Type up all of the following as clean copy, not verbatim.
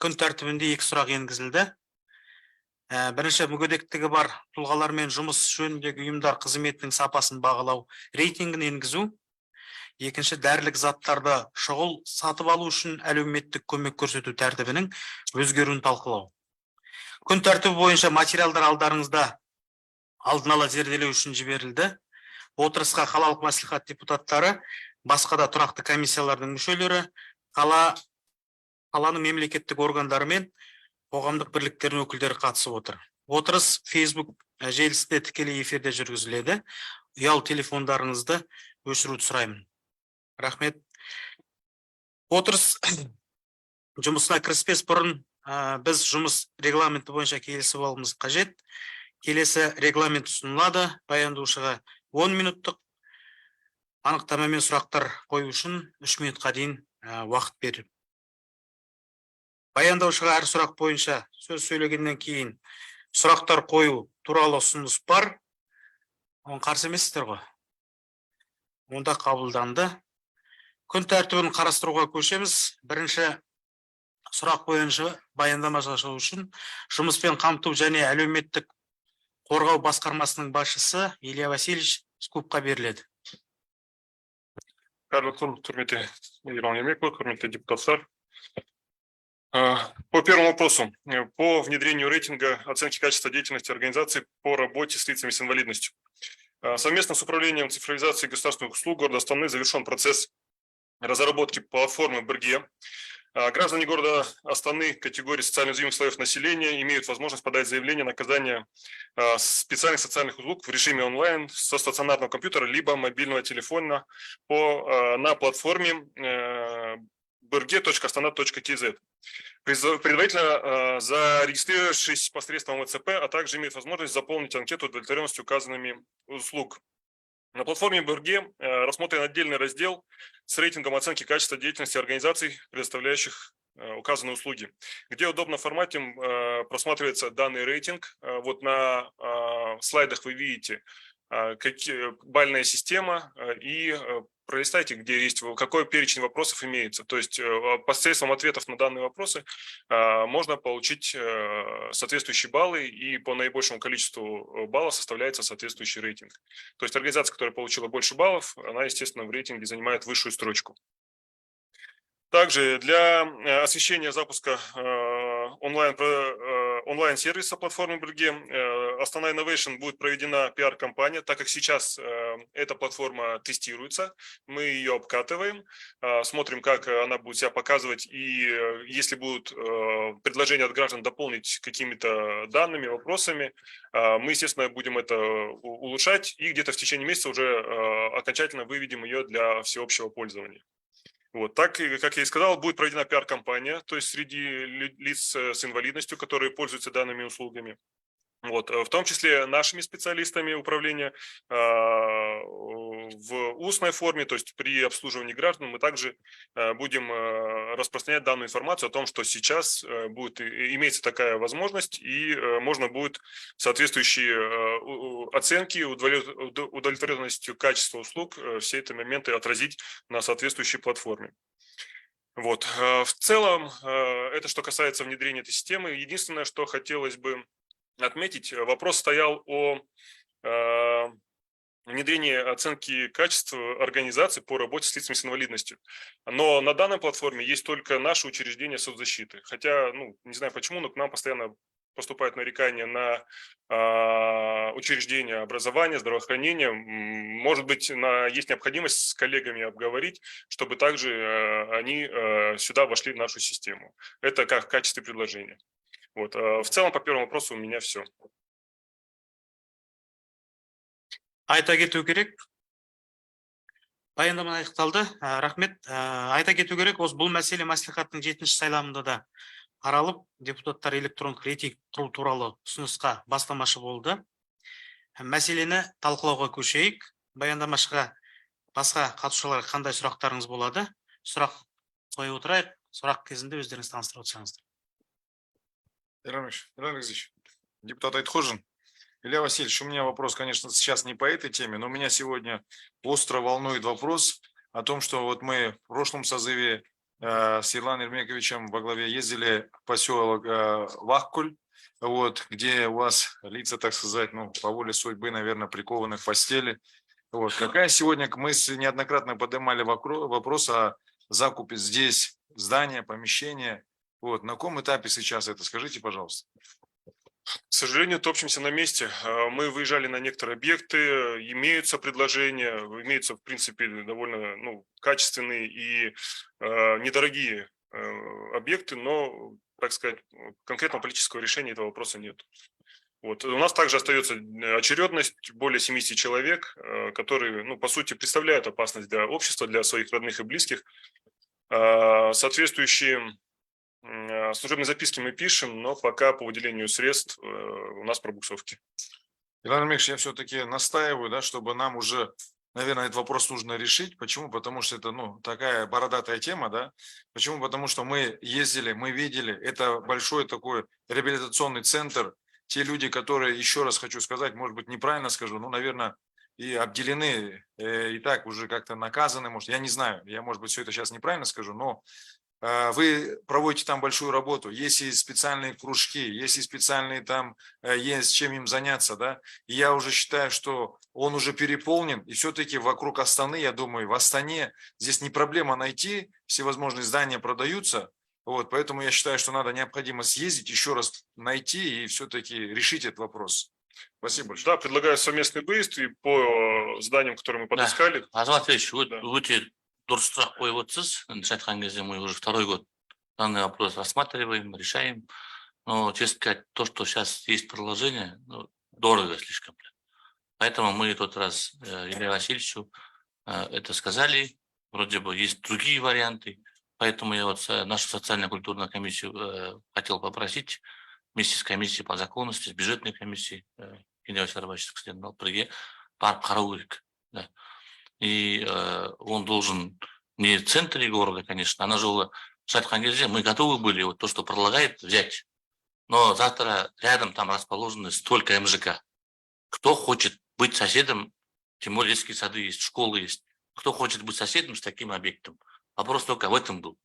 Күн тәртібінде 2 сұрақ енгізілді. Бірінші, мүгедектігі бар тұлғалармен жұмыс жөніндегі ұйымдар қызметінің сапасын бағалау рейтингін енгізу. Екінші, дәрілік заттарды шұғыл сатып алу үшін әлеуметтік көмек көрсету тәртібінің өзгеруін талқылау. Күн тәртібі бойынша материалдар алдарыңызда алдын ала зерделеу үшін жіберілді. Отырысқа қалалық мәслихат депутаттары, басқа да тұрақты комиссиялардың мүшелері, қаланың мемлекеттік органдары мен қоғамдық бірліктердің өкілдері қатысып отыр. Отырыс Facebook желісінде тікелей эфирде жүргізіледі. Ұялы телефондарыңызды өшіруді сұраймын. Рахмет. Отырыс жұмысына кіріспес бұрын біз жұмыс регламенті бойынша келісіп алуымыз қажет. Келесі регламент ұсынылады. Баяндаушыға 10 минуттық анықтама мен сұрақтар қою үшін 3 минутқа дейін уақыт беріп. Баяндаушыға әр сұрақ бойынша сөз сөйлегеннен кейін сұрақтар қою туралы ұсыныс бар. Оны қарсы емессіздер ғой? Онда қабылданды. Күн тәртібін қарастыруға көшеміз. Бірінші сұрақ бойынша баяндама жасау үшін жұмыспен қамту және әлеуметтік қорғау басқармасының басшысы Илья Васильевич Скупқа беріледі. Құрметті Ерлан Ермекұлы, құрметті депутаттар. По первому вопросу, по внедрению рейтинга оценки качества деятельности организаций по работе с лицами с инвалидностью. Совместно с управлением цифровизации государственных услуг города Астаны завершен процесс разработки платформы БРГЕ. Граждане города Астаны категории социально уязвимых слоев населения имеют возможность подать заявление на оказание специальных социальных услуг в режиме онлайн со стационарного компьютера либо мобильного телефона на платформе brg.astana.tz. Предварительно зарегистрировавшись посредством ВЦП, а также имеет возможность заполнить анкету удовлетворенности указанными услуг. На платформе БРГ рассмотрен отдельный раздел с рейтингом оценки качества деятельности организаций, предоставляющих указанные услуги, где в удобном формате просматривается данный рейтинг. Вот на слайдах вы видите бальная система и пролистайте, где есть какой перечень вопросов имеется. То есть посредством ответов на данные вопросы можно получить соответствующие баллы, и по наибольшему количеству баллов составляется соответствующий рейтинг. То есть организация, которая получила больше баллов, она, естественно, в рейтинге занимает высшую строчку. Также для освещения запуска онлайн-сервиса платформы БРГ Астана Innovation будет проведена пиар-компания, так как сейчас эта платформа тестируется, мы ее обкатываем, смотрим, как она будет себя показывать, и если будут предложения от граждан дополнить какими-то данными, вопросами, мы, естественно, будем это улучшать, и где-то в течение месяца уже окончательно выведем ее для всеобщего пользования. Вот, так, как я и сказал, будет проведена пиар-компания, то есть среди лиц с инвалидностью, которые пользуются данными услугами. Вот, в том числе нашими специалистами управления в устной форме, то есть при обслуживании граждан, мы также будем распространять данную информацию о том, что сейчас имеется такая возможность, и можно будет соответствующие оценки удовлетворенностью качества услуг, все эти моменты отразить на соответствующей платформе. Вот. В целом, это что касается внедрения этой системы. Единственное, что хотелось бы отметить, вопрос стоял о внедрении оценки качества организации по работе с лицами с инвалидностью. Но на данной платформе есть только наше учреждение соцзащиты. Хотя, не знаю почему, но к нам постоянно поступают нарекания на учреждения образования, здравоохранения. Может быть, есть необходимость с коллегами обговорить, чтобы также они сюда вошли в нашу систему. Это как в качестве предложения. Вот. В целом, по первому вопросу у меня все. Айта кету керек. Баяндама аяқталды. Рахмет. Айта кету керек, бұл мәселе мәслихаттың 7-ші сайлауында да қаралып, депутаттар электрондық рейтинг құру туралы ұсынысқа бастамашы болды. Мәселені талқылауға көшейік. Баяндамашыға басқа қатысушыларға қандай сұрақтарыңыз болады? Сұрақ қойып отырайық. Сұрақ кезінде өздеріңіз таныстырып отырсаңыздар. Илья Алексеевич, депутат Айтхожин. Илья Васильевич, у меня вопрос, конечно, сейчас не по этой теме, но меня сегодня остро волнует вопрос о том, что вот мы в прошлом созыве с Ерланом Ермековичем во главе ездили в поселок Вахкуль, вот, где у вас лица, так сказать, ну, по воле судьбы, наверное, прикованы к постели. Вот. Какая сегодня, мы неоднократно поднимали вопрос о закупе здесь здания, помещения. Вот. На каком этапе сейчас это? Скажите, пожалуйста. К сожалению, топчемся на месте. Мы выезжали на некоторые объекты, имеются предложения, имеются, в принципе, довольно качественные и недорогие объекты, но, так сказать, конкретного политического решения этого вопроса нет. Вот. У нас также остается очередность более 70 человек, которые, по сути, представляют опасность для общества, для своих родных и близких. Соответствующие служебные записки мы пишем, но пока по выделению средств у нас пробуксовки. Иван Ильич, я все-таки настаиваю, да, чтобы нам уже, наверное, этот вопрос нужно решить. Почему? Потому что это, такая бородатая тема, да. Почему? Потому что мы ездили, мы видели, это большой такой реабилитационный центр. Те люди, которые, еще раз хочу сказать, может быть, неправильно скажу, наверное, и обделены, и так уже как-то наказаны, может, я не знаю, я, может быть, все это сейчас неправильно скажу, но вы проводите там большую работу, есть и специальные кружки, есть и специальные там, есть чем им заняться, да, и я уже считаю, что он уже переполнен, и все-таки вокруг Астаны, я думаю, в Астане здесь не проблема найти, всевозможные здания продаются, вот, поэтому я считаю, что надо необходимо съездить, еще раз найти и все-таки решить этот вопрос. Спасибо большое. Да, предлагаю совместный выезд и по зданиям, которые мы подыскали. Азамат Ильич, Да. өте дұрыс сұрақ қойып отырсыз. Айтқан кезде мы уже второй год данный вопрос рассматриваем, решаем. Но, честно сказать, то, что сейчас есть предложение, дорого слишком. Поэтому мы в тот раз Илье Васильевичу это сказали. Вроде бы есть другие варианты. Поэтому я вот нашу социально-культурную комиссию хотел попросить вместе с комиссией по законности, с бюджетной комиссией, и он должен не в центре города, конечно, она же мы готовы были вот то, что предлагает, взять. Но завтра рядом там расположены столько МЖК. Кто хочет быть соседом, тем более детские сады есть, школы есть. Кто хочет быть соседом с таким объектом? Вопрос только в этом был.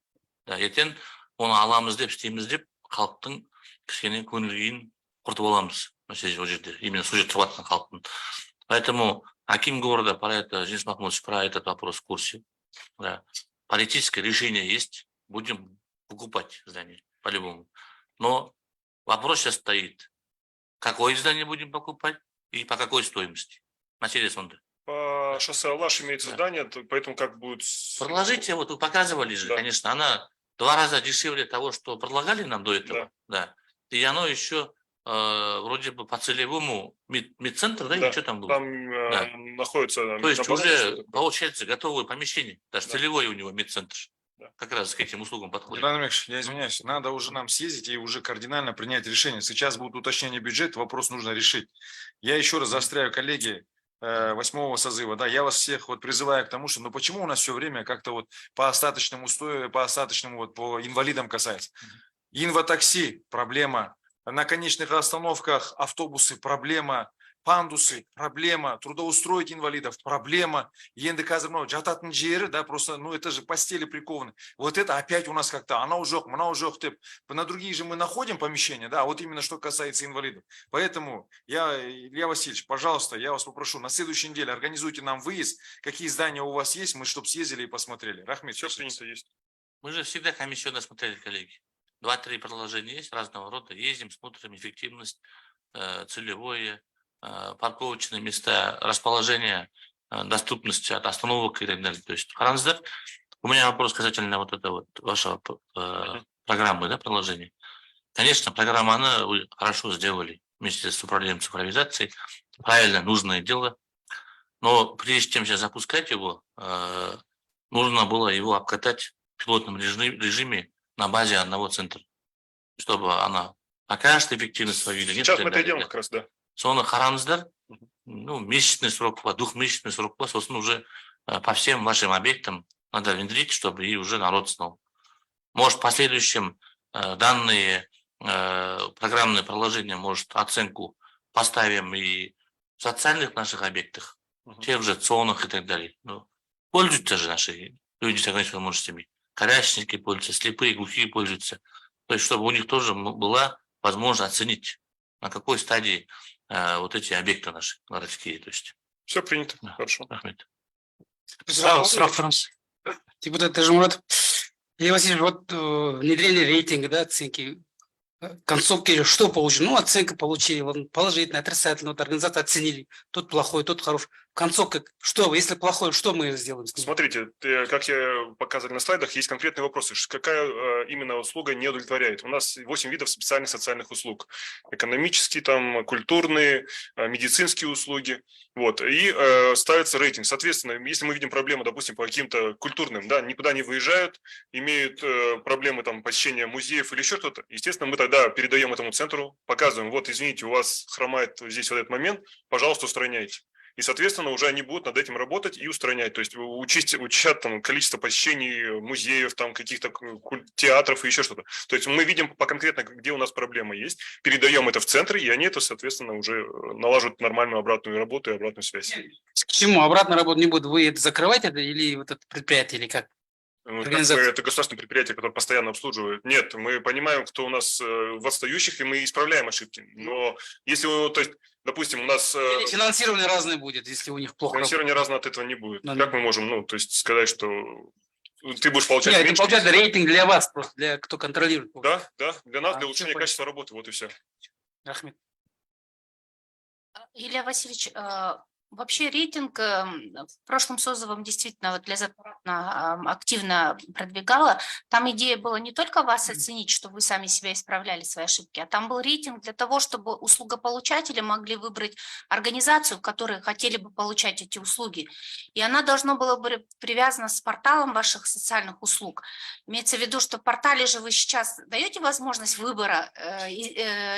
Да, ертең оны аламыз деп, істейміз деп, халықтың кішкене көңіл күйін құртып аламыз. Мәселе ол жерде, именно сол жерде тұрып жатқан халықтың. Поэтому аким города про это, Денис Махмудович, про этот вопрос в курсе. Да. Политическое решение есть, будем покупать здание по-любому. Но вопрос сейчас стоит, какое здание будем покупать и по какой стоимости. Маселе сонда. По шоссе Алаш имеется здание, поэтому как будет... Предложите, вот вы показывали же, да. Конечно, она 2 раза дешевле того, что предлагали нам до этого. Да. И оно еще вроде бы по целевому медцентр, да, или что там было? Там находится... То есть уже получается готовое помещение, даже Да. целевой у него медцентр. Да. Как раз к этим услугам подходит. Иван Ильич, я извиняюсь, надо уже нам съездить и уже кардинально принять решение. Сейчас будет уточнение бюджета, вопрос нужно решить. Я еще раз заостряю, коллеги, 8-го созыва, да, я вас всех вот призываю к тому, что, почему у нас все время как-то вот по остаточному вот по инвалидам касается. Инватакси – проблема, на конечных остановках автобусы – проблема, пандусы – проблема, трудоустроить инвалидов – проблема. Енді қазір жататын жері, да, просто, это же постели прикованы. Вот это опять у нас как-то, она уже, на другие же мы находим помещения, да, вот именно что касается инвалидов. Поэтому Илья Васильевич, пожалуйста, я вас попрошу, на следующей неделе организуйте нам выезд, какие здания у вас есть, мы чтобы съездили и посмотрели. Рахмет. Все принято есть. Мы же всегда комиссионно смотрели, коллеги. 2-3 предложения есть разного рода. Ездим, смотрим эффективность, целевое, парковочные места, расположение, доступность от остановок и так далее. То есть, Харанздар, у меня вопрос касательно вот этого вашего программы, да, приложения. Конечно, программа, вы хорошо сделали вместе с управлением цифровизации. Правильно, нужное дело. Но прежде чем сейчас запускать его, нужно было его обкатать в пилотном режиме на базе одного центра, чтобы она покажет эффективность свою или нет. Сейчас мы это делаем как раз, да. Соны қараңыздар, месячный срок, 2-месячный срок, сосын уже по всем вашим объектам надо внедрить, чтобы и уже народ знал. Может, в последующем данные программные приложения, может, оценку поставим и в социальных наших объектах, тех же ЦОНах и так далее. Пользуются же наши люди с ограниченными возможностями. колясочники пользуются, слепые, глухие пользуются. То есть, чтобы у них тоже была возможность оценить, на какой стадии вот эти объекты наши городские. То есть, Все принято. да. Хорошо. Рахмет. Сұрақтарыңыз. Депутат Тажмурат, Илья Васильевич, вот внедрение рейтинга, да, оценки, концовки, что получили? Ну, оценка получили, вот, положительная, отрицательная, вот, организация оценили, тот плохой, тот хороший. Концовка, что, если плохой, что мы сделаем с ним? Смотрите, как я показывал на слайдах, есть конкретные вопросы. Какая именно услуга не удовлетворяет? У нас 8 видов специальных социальных услуг. Экономические, там, культурные, медицинские услуги. Вот. И ставится рейтинг. Соответственно, если мы видим проблемы, допустим, по каким-то культурным, да, никуда не выезжают, имеют проблемы там, посещения музеев или еще что-то, естественно, мы тогда передаем этому центру, показываем, вот, извините, у вас хромает здесь вот этот момент, пожалуйста, устраняйте. И, соответственно, уже они будут над этим работать и устранять. То есть учат там количество посещений музеев, там каких-то театров и еще что-то. То есть мы видим по конкретно, где у нас проблема есть, передаем это в центр, и они это, соответственно, уже налаживают нормальную обратную работу и обратную связь. К чему? Обратно работать не будет, вы это закрываете это или вот это предприятие, или как? Ну, Организация. это государственное предприятие, которое постоянно обслуживает. Нет, мы понимаем, кто у нас в отстающих, и мы исправляем ошибки. Но если, то есть, допустим, у нас... Или финансирование разное будет, если у них плохо финансирование разное от этого не будет. Ну, Как мы можем, ну, то есть сказать, что ты будешь получать Нет, это меньше? получается рейтинг для вас просто, для кто контролирует. Да, да, для нас, А, для улучшения всё качества работы, вот и все. Рахмет. Илья Васильевич, вообще рейтинг в прошлом созывом действительно вот для Запорожья активно продвигала. Там идея была не только вас оценить, что вы сами себя исправляли, свои ошибки, а там был рейтинг для того, чтобы услугополучатели могли выбрать организацию, в которой хотели бы получать эти услуги. И она должна была быть привязана с порталом ваших социальных услуг. Имеется в виду, что в портале же вы сейчас даете возможность выбора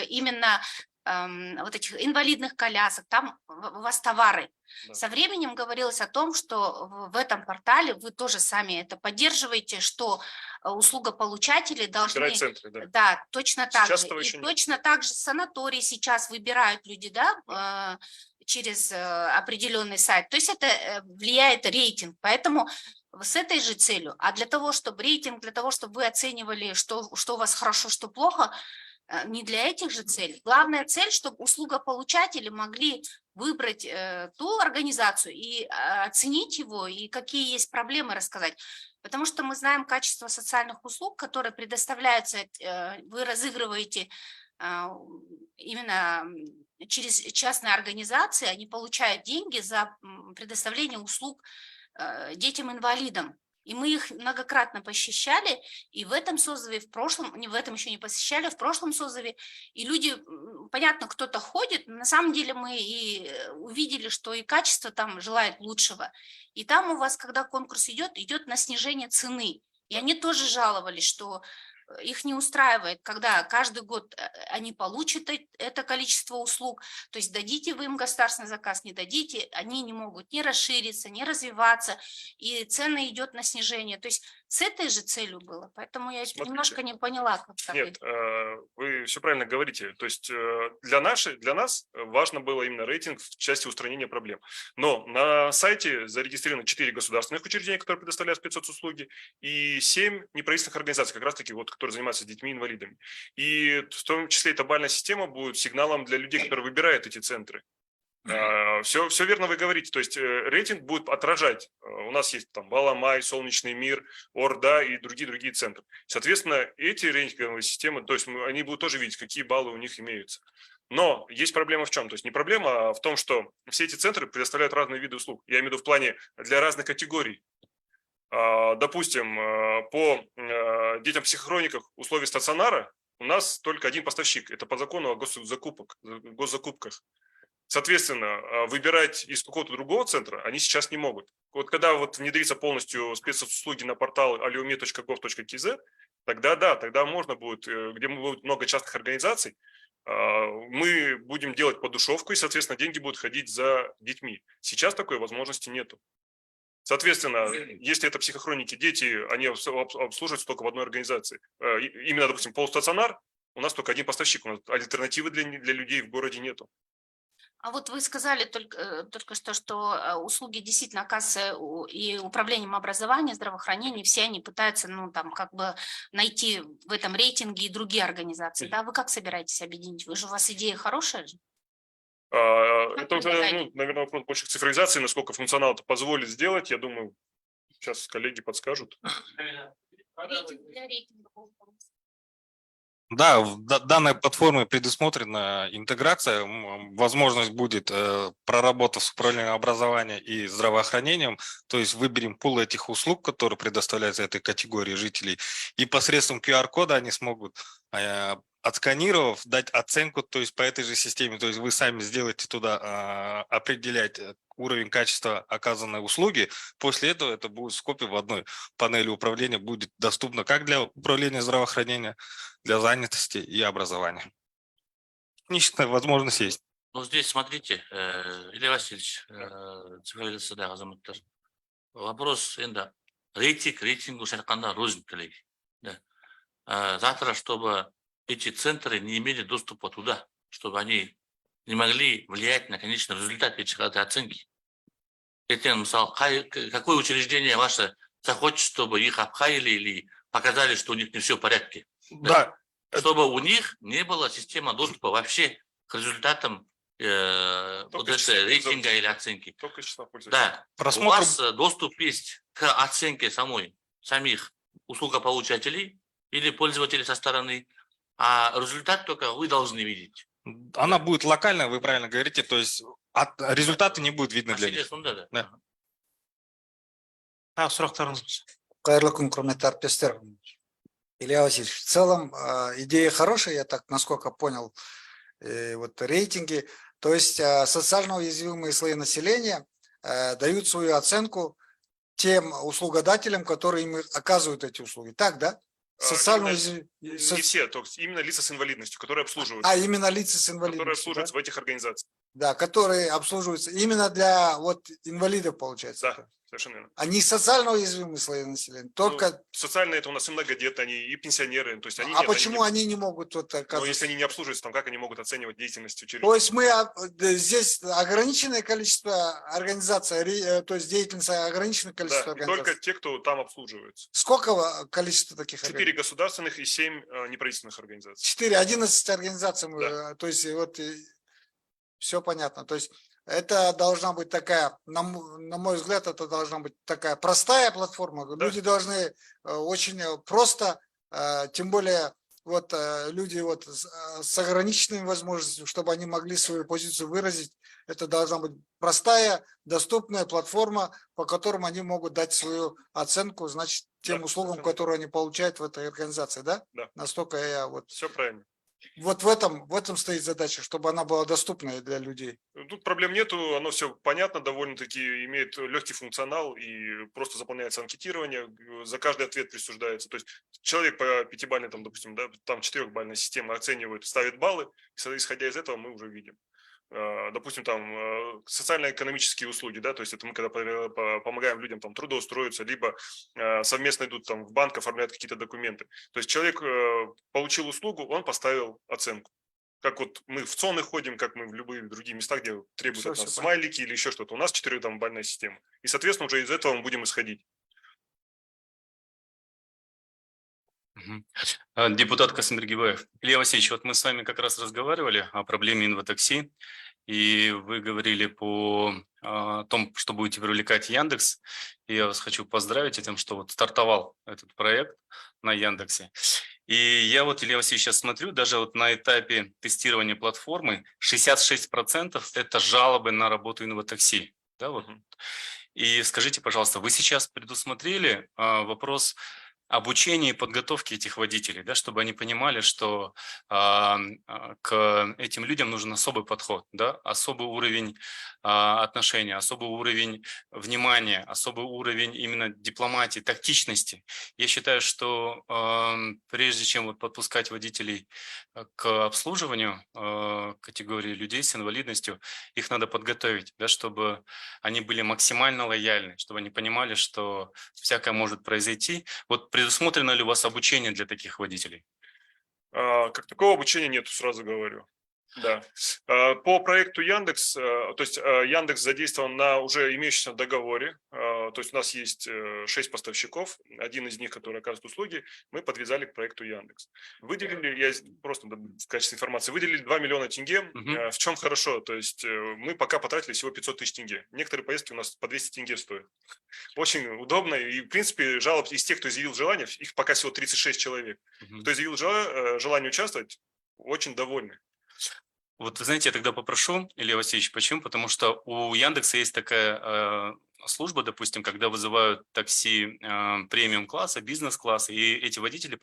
именно вот этих инвалидных колясок, там у вас товары. Да. Со временем говорилось о том, что в этом портале вы тоже сами это поддерживаете, что услугополучатели должны... Выбирать центры, да. Да, точно так Сейчас же. этого И еще нет. точно так же санатории сейчас выбирают люди, да, через определенный сайт. То есть это влияет рейтинг. Поэтому с этой же целью. А для того, чтобы рейтинг, для того, чтобы вы оценивали, что у вас хорошо, что плохо, не для этих же целей. Главная цель, чтобы услугополучатели могли выбрать ту организацию и оценить его, и какие есть проблемы рассказать. Потому что мы знаем качество социальных услуг, которые предоставляются, вы разыгрываете именно через частные организации, они получают деньги за предоставление услуг детям-инвалидам. И мы их многократно посещали, и в этом созыве, в прошлом, не в этом еще не посещали, в прошлом созыве, и люди, понятно, кто-то ходит, но на самом деле мы и увидели, что и качество там желает лучшего. И там у вас, когда конкурс идет на снижение цены. И они тоже жаловались, что их не устраивает, когда каждый год они получат это количество услуг, то есть дадите вы им государственный заказ, не дадите, они не могут ни расшириться, ни развиваться, и цены идет на снижение. То есть с этой же целью было, поэтому я немножко не поняла, как так. Нет, вы все правильно говорите. То есть для нас важно было именно рейтинг в части устранения проблем. Но на сайте зарегистрировано 4 государственных учреждения, которые предоставляют спецсоцуслуги, и 7 неправительственных организаций, как раз таки, вот, которые занимаются детьми-инвалидами. И в том числе эта бальная система будет сигналом для людей, которые выбирают эти центры. Все верно вы говорите, то есть рейтинг будет отражать, у нас есть там Баламай, Солнечный мир, Орда и другие центры. Соответственно, эти рейтинговые системы, то есть они будут тоже видеть, какие баллы у них имеются. Но есть проблема в чем? То есть не проблема, а в том, что все эти центры предоставляют разные виды услуг. Я имею в виду в плане для разных категорий. Допустим, по детям-психохрониках условий стационара у нас только один поставщик. Это по закону о госзакупках. Соответственно, выбирать из какого-то другого центра они сейчас не могут. Вот когда вот внедрится полностью спецуслуги на портал aliomi.gov.kz, тогда да, тогда можно будет, где будет много частных организаций, мы будем делать подушевку, и, соответственно, деньги будут ходить за детьми. Сейчас такой возможности нету. Соответственно, если это психохроники, дети, они обслуживаются только в одной организации. Именно, допустим, полустационар, у нас только один поставщик, у нас альтернативы для людей в городе нету. А вот вы сказали только что услуги действительно кассы и управлением образования, здравоохранения, все они пытаются, ну, там, как бы найти в этом рейтинге и другие организации, да? Вы как собираетесь объединить? У вас идея хорошая же? Это уже, предлагаете? ну, наверное, вопрос больше к цифровизации, насколько функционал это позволит сделать. Я думаю, сейчас коллеги подскажут. Рейтинг для рейтинга. Да, в данной платформе предусмотрена интеграция, возможность будет проработав с управлением образования и здравоохранением, то есть выберем пул этих услуг, которые предоставляются этой категории жителей, и посредством QR-кода они смогут, отсканировав, дать оценку, то есть по этой же системе, то есть вы сами сделаете туда, определять уровень качества оказанной услуги, после этого это будет в скопе в одной панели управления, будет доступно как для управления здравоохранения, для занятости и образования. Техническая возможность есть. Ну, здесь смотрите, Илья Васильевич, цифровизациядағы азаматтар. Вопрос енді рейтингу шаққанда рознь коллеги. Да. Завтра, чтобы эти центры не имели доступа туда, чтобы они не могли влиять на конечный результат этих оценки. Это, какое учреждение ваше захочет, чтобы их обхаяли или показали, что у них не все в порядке? Да. Чтобы у них не было системы доступа вообще к результатам вот этой рейтинга или оценки. Только числа пользователей. Да, Просмотр- у вас доступ есть к оценке самих услугополучателей или пользователей со стороны, а результат только вы должны видеть. Она будет локальная, вы правильно говорите, то есть результаты не будут видны для Мәселе них. сонда да. Да. Сұрақтарыңыз болса. Қайырлы күн, құрметті әріптестер. Илья Васильевич, в целом идея хорошая, я так, насколько понял, вот рейтинги. То есть социально уязвимые слои населения дают свою оценку тем услугодателям, которые им оказывают эти услуги. Так, да? Социально Не все, то есть именно лица с инвалидностью, которые обслуживаются. именно лица с инвалидностью. Которые да? обслуживаются в этих организациях. Да, которые обслуживаются именно для вот инвалидов, получается. Да, это. совершенно верно. Они социально уязвимые слои населения. Только. Ну, социально это у нас и многодетные, они и пенсионеры. То есть они Почему они не могут вот Но оказываться? если они не обслуживаются, там как они могут оценивать деятельность учреждения? То есть мы здесь ограниченное количество организаций, то есть деятельность ограниченное количество Да, и организаций. только те, кто там обслуживается. Сколько количество таких 4 организаций? государственных и 7 неправительственных организаций. 4, 11 организаций. Да. То есть вот все понятно. То есть это должна быть такая, на мой взгляд, это должна быть такая простая платформа. Да. Люди должны очень просто, тем более вот люди вот с ограниченными возможностями, чтобы они могли свою позицию выразить. Это должна быть простая, доступная платформа, по которым они могут дать свою оценку, значит, тем Да, услугам, совершенно. которые они получают в этой организации, да? Да. Настолько я вот. Все правильно. Вот в этом стоит задача, чтобы она была доступной для людей. Тут проблем нету, оно все понятно, довольно-таки имеет легкий функционал и просто заполняется анкетирование, за каждый ответ присуждается. То есть человек по пятибалльной, там, допустим, да, там 4-бальная система оценивает, ставит баллы, исходя из этого мы уже видим. Допустим, там социально-экономические услуги, да, то есть это мы когда помогаем людям там трудоустроиться, либо совместно идут там в банк, оформляют какие-то документы. То есть человек получил услугу, он поставил оценку. Как вот мы в ЦОНы ходим, как мы в любые другие места, где требуют от нас смайлики или еще что-то. У нас 4-бальная система. И, соответственно, уже из этого мы будем исходить. Депутат Касымбек Гибаев. Илья Васильевич, вот мы с вами как раз разговаривали о проблеме инватакси, и вы говорили по том, что будете привлекать Яндекс. И я вас хочу поздравить с тем, что вот стартовал этот проект на Яндексе. И я вот, Илья Васильевич, сейчас смотрю, даже вот на этапе тестирования платформы 66% это жалобы на работу инватакси. Да, вот. И скажите, пожалуйста, вы сейчас предусмотрели вопрос обучения и подготовки этих водителей, да, чтобы они понимали, что к этим людям нужен особый подход, да, особый уровень отношения, особый уровень внимания, особый уровень именно дипломатии, тактичности. Я считаю, что прежде чем вот подпускать водителей к обслуживанию категории людей с инвалидностью, их надо подготовить, да, чтобы они были максимально лояльны, чтобы они понимали, что всякое может произойти. Вот предусмотрено ли у вас обучение для таких водителей? Как такого обучения нету, сразу говорю. Да. По проекту Яндекс, то есть Яндекс задействован на уже имеющемся договоре. То есть у нас есть 6 поставщиков, один из них, который оказывает услуги, мы подвязали к проекту Яндекс. Выделили, я просто в качестве информации, выделили 2 миллиона тенге. В чем хорошо? То есть мы пока потратили всего 500 тысяч тенге. Некоторые поездки у нас по 200 тенге стоят. Очень удобно. И, в принципе, жалоб из тех, кто изъявил желание, их пока всего 36 человек. Кто изъявил желание участвовать, очень довольны. Вот вы знаете, я тогда попрошу, Илья Васильевич, почему? Потому что у Яндекса есть такая служба, допустим, когда вызывают такси премиум-класса, бизнес-класса, и эти водители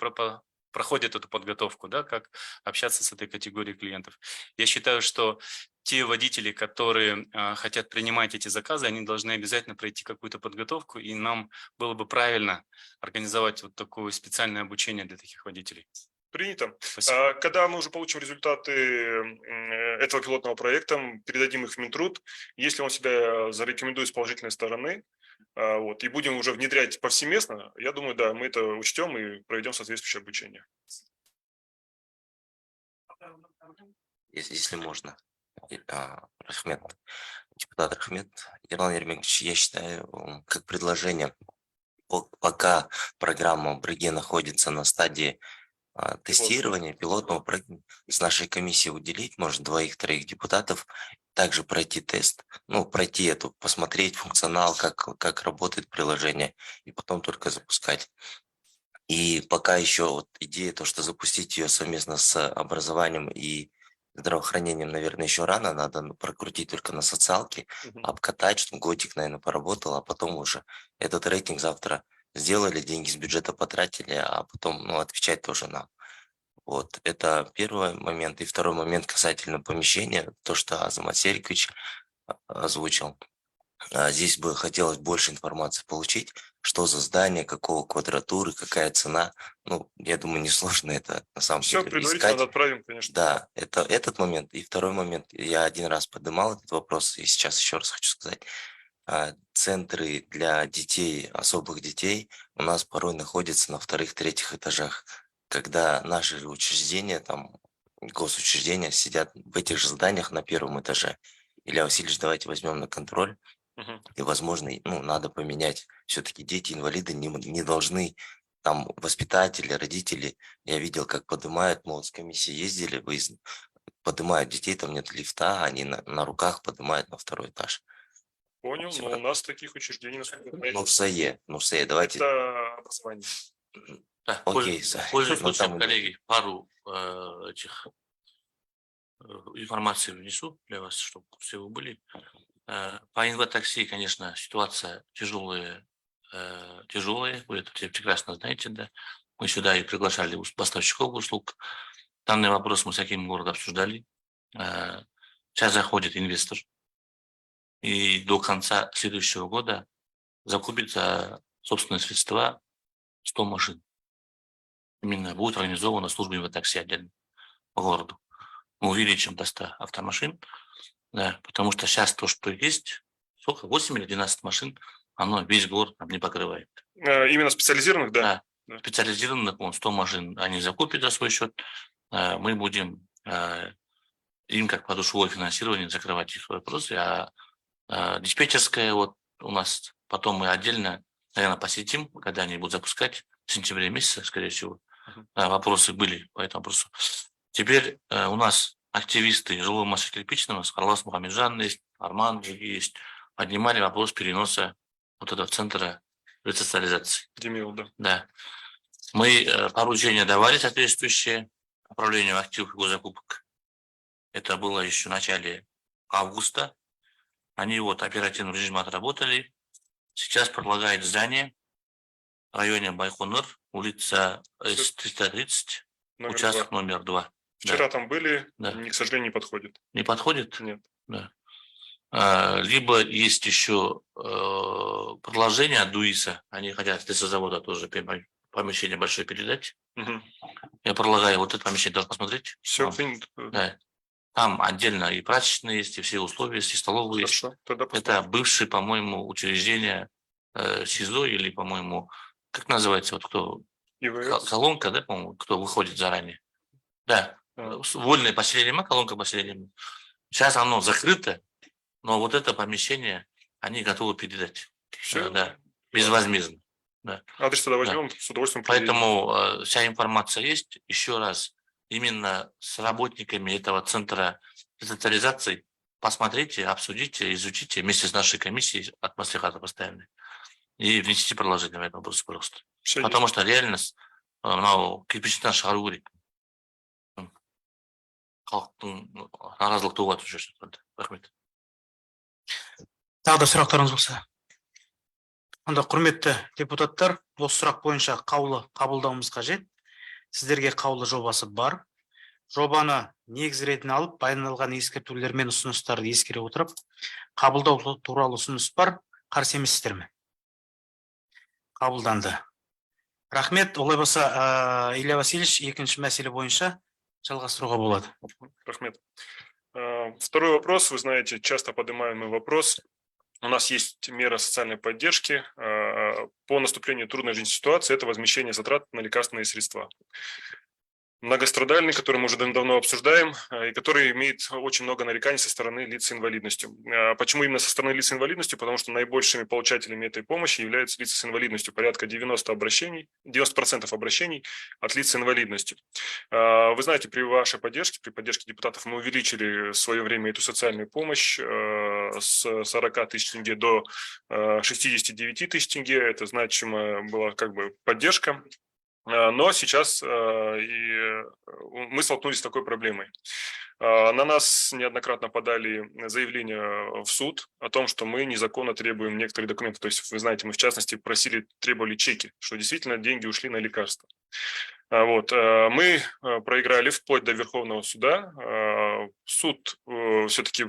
проходят эту подготовку, да, как общаться с этой категорией клиентов. Я считаю, что те водители, которые хотят принимать эти заказы, они должны обязательно пройти какую-то подготовку, и нам было бы правильно организовать вот такое специальное обучение для таких водителей. Принято. Спасибо. Когда мы уже получим результаты этого пилотного проекта, передадим их в Минтруд. Если он себя зарекомендует с положительной стороны, вот, и будем уже внедрять повсеместно, я думаю, да, мы это учтем и проведем соответствующее обучение. Если можно. Рахмет, депутат Рахмет, Ерлан Ермекович, я считаю, как предложение, пока программа БРГЕ находится на стадии тестирования пилотного проекта, с нашей комиссии уделить, может, 2-3 депутатов, также пройти тест, ну, пройти эту, посмотреть функционал, как работает приложение, и потом только запускать. И пока еще вот идея, то, что запустить ее совместно с образованием и здравоохранением, наверное, еще рано, надо прокрутить только на социалке, обкатать, чтобы годик, наверное, поработал, а потом уже этот рейтинг завтра сделали, деньги с бюджета потратили, а потом, ну, отвечать тоже нам. Вот, это первый момент. И второй момент касательно помещения, то, что Азамат Серикович озвучил. Здесь бы хотелось больше информации получить, что за здание, какого квадратуры, какая цена. Ну, я думаю, несложно это на самом Все деле предварительно искать. отправим, конечно. Да, это этот момент. И второй момент, я один раз поднимал этот вопрос, и сейчас еще раз хочу сказать. Центры для детей, особых детей, у нас порой находятся на 2-3 этажах, когда наши учреждения, там, госучреждения сидят в этих же зданиях на 1 этаже. Илья Васильевич, давайте возьмем на контроль. И, возможно, ну, надо поменять. Все-таки дети-инвалиды не должны, там, воспитатели, родители, я видел, как поднимают, мы вот с комиссией ездили, поднимают детей, там нет лифта, они на руках поднимают на 2 этаж. Понял, но у нас таких учреждений, насколько я Ну, в САЕ, давайте. это образование. Да, Окей, пользуясь ну, случаем, там- коллеги, пару этих информации внесу для вас, чтобы все вы были. По инватакси, конечно, ситуация тяжелая, вы это все прекрасно знаете, да. Мы сюда и приглашали поставщиков услуг. Данный вопрос мы с каким городом обсуждали. Сейчас заходит инвестор, и до конца следующего года закупит за собственные средства 100 машин. Именно будет организована служба инватакси отдельно по городу. Мы увеличим до 100 автомашин, да, потому что сейчас то, что есть, сколько, 8 или 12 машин, оно весь город нам не покрывает. Именно специализированных, да? Да, специализированных, 100 машин они закупят за свой счет, мы будем им как подушевое финансирование закрывать их вопросы, а диспетчерская вот у нас потом мы отдельно, наверное, посетим, когда они будут запускать в сентябре месяце, скорее всего. Вопросы были по этому вопросу. Теперь у нас активисты жилого массы кирпичного, Скарлас Мухамеджан есть, Арман есть, поднимали вопрос переноса вот этого центра ресоциализации. Демил, да. Да. Мы поручения давали соответствующие управлению активов и госзакупок. Это было еще в начале августа. Они вот оперативным режимом отработали. Сейчас предлагает здание в районе Байконур, улица С-330, участок номер 2. Вчера там были, Да. к сожалению, не подходит. Не подходит? Нет. Да. Либо есть еще предложение от ДУИСа, они хотят с лесозавода тоже помещение большое передать. Я предлагаю вот это помещение тоже посмотреть. Все принято. Да. Там отдельно и прачечные есть, и все условия есть, и столовые есть. Хорошо. Тогда Это бывшее, по-моему, учреждение СИЗО или, по-моему, как называется, вот кто, ИВС. колонка, да, по-моему, кто выходит заранее. Да, вольное поселение, колонка поселения. Сейчас оно закрыто, но вот это помещение они готовы передать. Все. Да, безвозмездно. Да. Адрес тогда Да. возьмем, с удовольствием приедем. Поэтому вся информация есть. Еще раз, именно с работниками этого центра децентрализации посмотрите, обсудите, изучите вместе с нашей комиссией от маслихата постоянной. И внесите предложение в этом вопросе просто. Всё Потому есть. что реальность, кирпичтен шығару керек. Халықтың наразылық туып жатыр жүрсін. Рахмет. Тағы да сұрақтарыңыз болса. Онда құрметті депутаттар, осы сұрақ бойынша қаулы қабылдауымыз қажет. Сіздерге қаулы жобасы бар. Жобаны негіз ретіне алып, баяндалған ескертулер мен ұсыныстарды ескере отырып, қабылдау туралы ұсыныс бар. Қарсы емессіздер ме? Қабылданды. Рахмет. Олай болса, Илья Васильевич, екінші мәселе бойынша жалғастыруға болады. Рахмет. Второй вопрос. Вы знаете, часто поднимаемый вопрос. У нас есть мера социальной поддержки по наступлению трудной жизненной ситуации. Это возмещение затрат на лекарственные средства. Многострадальный, который мы уже давно обсуждаем, и который имеет очень много нареканий со стороны лиц с инвалидностью. Почему именно со стороны лиц с инвалидностью? Потому что наибольшими получателями этой помощи являются лица с инвалидностью. Порядка 90% обращений от лиц с инвалидностью. Вы знаете, при вашей поддержке, при поддержке депутатов, мы увеличили в свое время эту социальную помощь с 40 тысяч тенге до 69 тысяч тенге. Это значимая была поддержка. Но сейчас мы столкнулись с такой проблемой. На нас неоднократно подали заявление в суд о том, что мы незаконно требуем некоторые документы. То есть, вы знаете, мы в частности требовали чеки, что действительно деньги ушли на лекарства. Вот. Мы проиграли вплоть до Верховного суда. Суд все-таки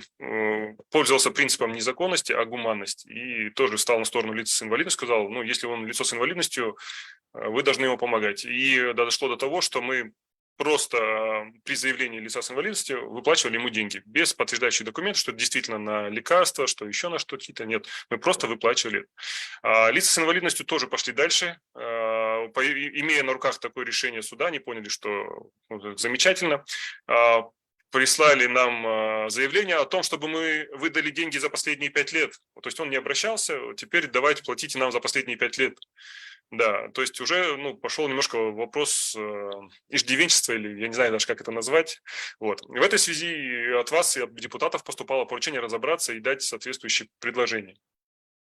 пользовался принципом незаконности, а гуманности. И тоже встал на сторону лица с инвалидностью, сказал, ну, если он лицо с инвалидностью, вы должны ему помогать. И дошло до того, что мы просто при заявлении лица с инвалидностью выплачивали ему деньги без подтверждающих документов, что это действительно на лекарства, что еще на что-то. Нет, мы просто выплачивали. Лица с инвалидностью тоже пошли дальше. Имея на руках такое решение суда, они поняли, что замечательно. Прислали нам заявление о том, чтобы мы выдали деньги за последние 5 лет. То есть он не обращался, теперь давайте платите нам за последние 5 лет. Да, то есть уже пошел немножко вопрос иждивенчества, или я не знаю даже, как это назвать. Вот. И в этой связи от вас и от депутатов поступало поручение разобраться и дать соответствующие предложения.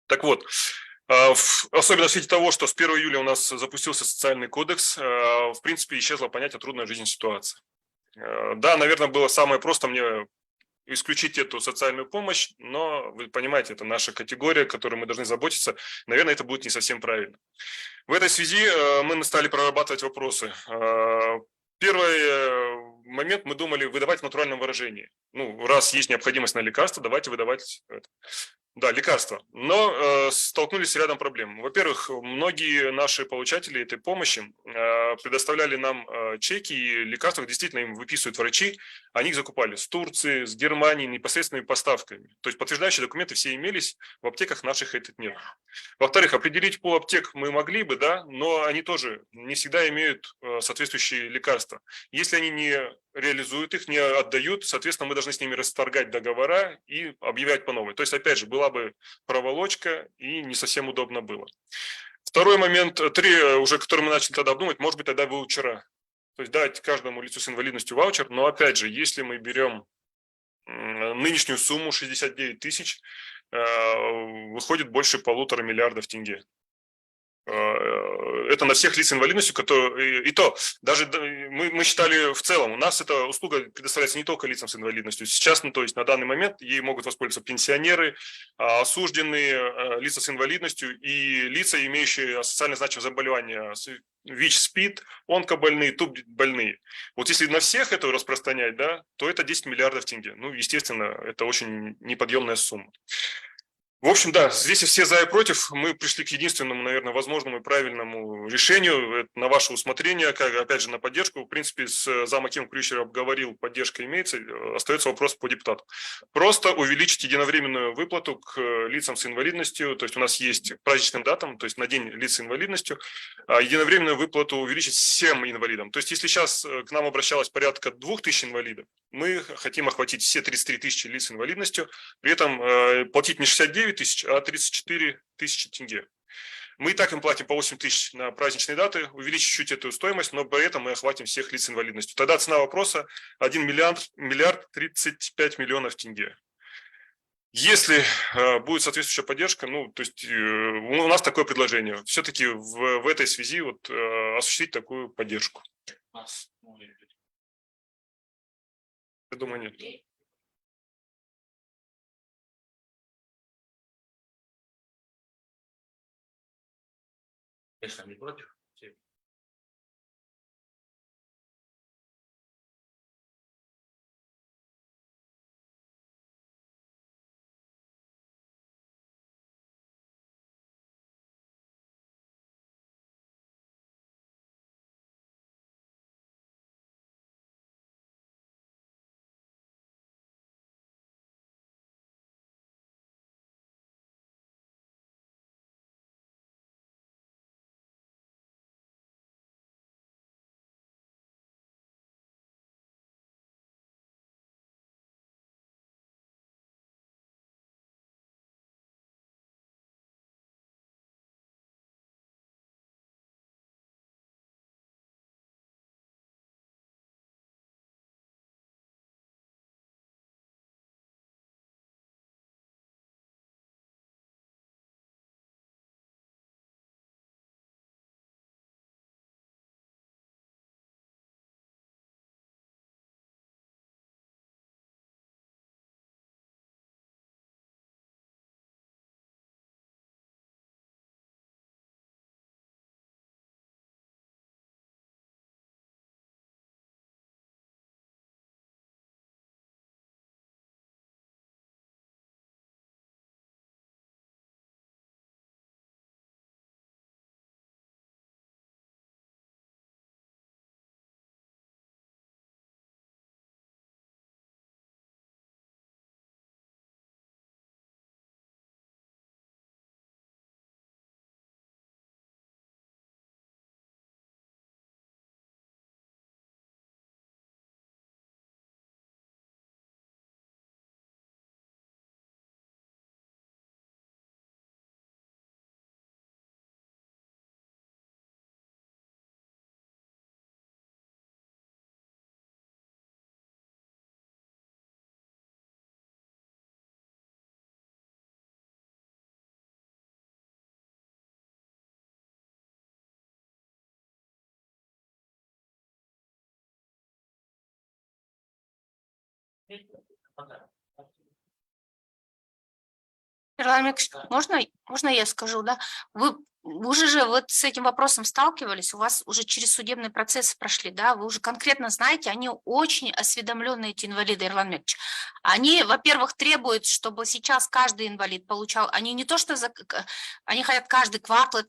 Так вот, особенно в свете того, что с 1 июля у нас запустился социальный кодекс, в принципе, исчезло понятие трудная жизненная ситуация. Да, наверное, было самое просто мне исключить эту социальную помощь, но вы понимаете, это наша категория, которой мы должны заботиться. Наверное, это будет не совсем правильно. В этой связи мы стали прорабатывать вопросы. Первый момент мы думали выдавать в натуральном выражении. Ну, раз есть необходимость на лекарства, давайте выдавать это. Да, лекарства. Но столкнулись с рядом проблем. Во-первых, многие наши получатели этой помощи предоставляли нам чеки, и лекарства действительно им выписывают врачи. Они их закупали с Турции, с Германии, непосредственными поставками. То есть подтверждающие документы все имелись, в аптеках наших этих нет. Во-вторых, определить пол аптек мы могли бы, да, но они тоже не всегда имеют соответствующие лекарства. Если они не реализуют их, не отдают, соответственно, мы должны с ними расторгать договора и объявлять по новой. То есть, опять же, была бы проволочка и не совсем удобно было. Второй момент, уже который мы начали тогда обдумывать, может быть, тогда ваучера. То есть дать каждому лицу с инвалидностью ваучер, но опять же, если мы берем нынешнюю сумму 69 тысяч, выходит больше 1,5 миллиарда тенге. Это на всех лиц с инвалидностью, которые, и то, даже мы считали в целом, у нас эта услуга предоставляется не только лицам с инвалидностью. Сейчас, то есть на данный момент ей могут воспользоваться пенсионеры, осужденные, лица с инвалидностью и лица, имеющие социально значимые заболевания, ВИЧ, СПИД, онкобольные, туб-больные. Вот если на всех это распространять, да, то это 10 миллиардов тенге. Ну, естественно, это очень неподъемная сумма. В общем, да, здесь и все за и против. Мы пришли к единственному, наверное, возможному и правильному решению. Это на ваше усмотрение, как, опять же, на поддержку. В принципе, с замом Акимом Крючер обговорил, поддержка имеется. Остается вопрос по депутату. Просто увеличить единовременную выплату к лицам с инвалидностью. То есть у нас есть праздничным датам, то есть на день лиц с инвалидностью. Единовременную выплату увеличить всем инвалидам. То есть если сейчас к нам обращалось порядка 2000 инвалидов, мы хотим охватить все 33 тысячи лиц с инвалидностью, при этом платить не 69 тысяч, а 34 тысячи тенге. Мы и так им платим по 8 тысяч на праздничные даты, увеличить чуть эту стоимость, но при этом мы охватим всех лиц с инвалидностью. Тогда цена вопроса 1 миллиард 35 миллионов тенге. Если будет соответствующая поддержка, ну, то есть у нас такое предложение. Все-таки в этой связи вот, осуществить такую поддержку. Я думаю, нет. Конечно, не против. Ерлан Мекш, можно я скажу, да? Вы уже же вот с этим вопросом сталкивались, у вас уже через судебный процесс прошли, да? Вы уже конкретно знаете, они очень осведомленные, эти инвалиды, Ерлан Мекш. Они, во-первых, требуют, чтобы сейчас каждый инвалид получал, они не то что, они хотят каждый квартал,